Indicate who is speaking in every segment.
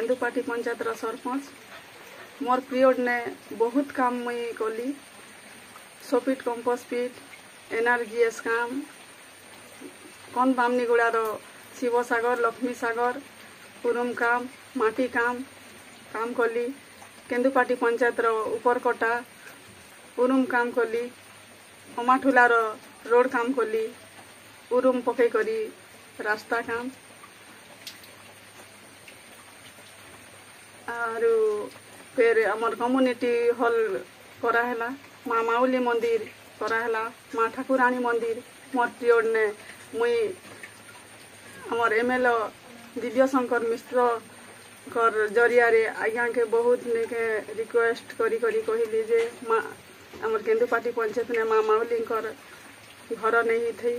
Speaker 1: केन्दुपाटी पंचायत सरपंच। मोर period ने बहुत काम मुई कली। सोपिट कंपोस्ट पिट एनआरजीएस काम कौन बामनीगुड़ार शिव सागर लक्ष्मी सागर उरुम काम माटी काम कली। केन्दुपाटी पंचायत उपरकटा उरुम काम कली। अमाठुलार रोड काम कली। उरुम पकई करी रास्ता काम आरु फिर आमर कम्युनिटी हॉल कराहेला। माँ माउली मंदिर कराहेला। माँ ठाकुराणी मंदिर मोर पीरियड ने मुई आमर एमएलए दिव्य शंकर मिश्र कर जरिया रे आज्ञा के बहुत नेके रिक्वेस्ट करी कहली जे माँ आमर केन्दुपाटी पंचायत ने माँ माउली घर नहीं थी।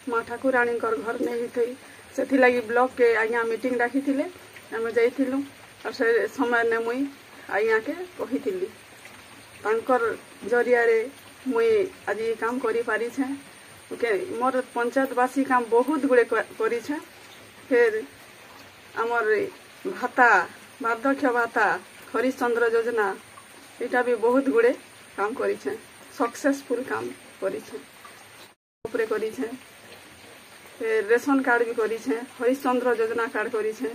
Speaker 1: माँ ठाकुराणी घर नहीं थी। से लगी ब्लॉक के आज्ञा मीटिंग डाकी थिले। आम जाइलु और से समय ने मुई आज्ञा के कही तांकर जरिया रे मुई आज ये काम करी पारी छे। मोर पंचायतवासी काम बहुत गुड़े करी छे। फिर आमर भाता वार्धक्य भाता हरिश्चंद्र योजना इटा भी बहुत गुड़े काम करी छे। सक्सेसफुल काम करी छे। ऊपरे करी छे। फिर रेशन कार्ड भी करी छे। हरिश्चंद्र योजना कार्ड करी छे।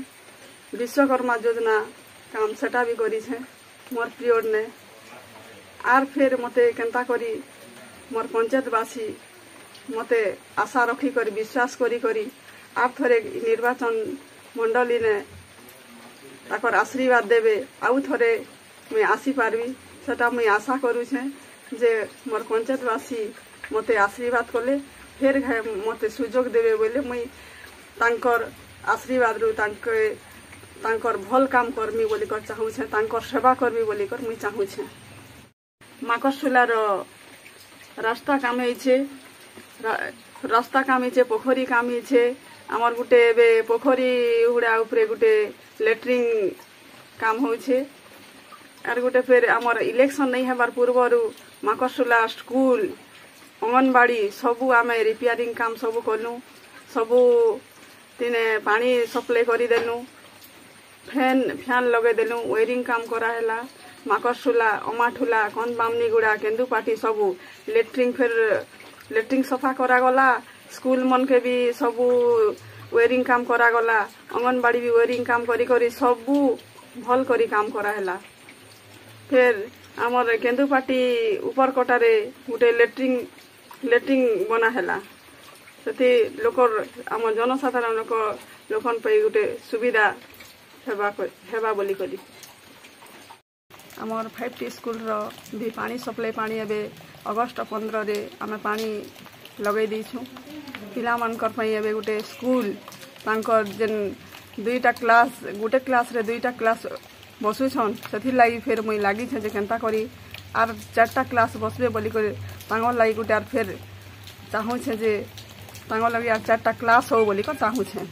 Speaker 1: विश्वकर्मा योजना काम सेटा भी करी छे मोर पीरियड ने। आर फिर मते केंता करी मोर पंचायतवासी मते आशा रखी कर विश्वास करी आप थरे निर्वाचन मंडली ने ताकर आशीर्वाद देवे आउ थरे मैं आसी पारबी सेटा मुई आशा करूछे जे मोर पंचायतवासी मते आशीर्वाद कले फिर मते सुजोग देवे बोले मुई तांकर आशीर्वाद रु तांकर भल काम करमी बोली कर चाहूछे। तांकर सेवा करमी बोली कर मुई चाहूछे। माकसुलार रास्ता काम होइछे। रास्ता काम होइछे। पोखरी काम होइछे। आमर गुटे बे पोखरी हुड़ा ऊपरे गुटे लेट्रिंग काम होइछे। आर गुटे फिर आमर इलेक्शन नहीं हेबार पूर्वरु माकसुला स्कूल अंगनबाड़ी सबू आमे रिपेयरिंग काम सबू कलु। सबू तिने पानी सप्लाई करी देलु। फैन लगे देलु। वायरिंग काम कराहेला। माकसुला अमाठुला कंद बामनीगुड़ा केन्दुपाटी सबू लेट्रिंग सफा करागला। स्कूल मन के भी सबू वायरिंग काम करागला। अंगनबाड़ी भी वायरिंग काम करी सबू भल करी काम कराहेला। फिर आमर केन्दुपाटी उपरकटारे गुटे लेट्रिंग बनाहेला। से लोकर आम जनसाधारण लोकन पे गुटे सुविधा हेबा बोली करी। आमर 5टी स्कूल रो भी पानी सप्लाई पानी एबे अगस्त 15 रे आमे पानी लगई दीछु। पिला मानकर पई एबे गुटे स्कूल तांकर जेन दुईटा क्लास गुटे क्लास रे दुईटा क्लास बसुछन सेथि लागि फिर मुई लागि छे जे केनता करी आर 4टा क्लास बसबे बोली कर तांगर लागि गुटे आर फिर चाहू छे जे तांगर लागि आर 4टा क्लास हो बोली कर चाहू छे।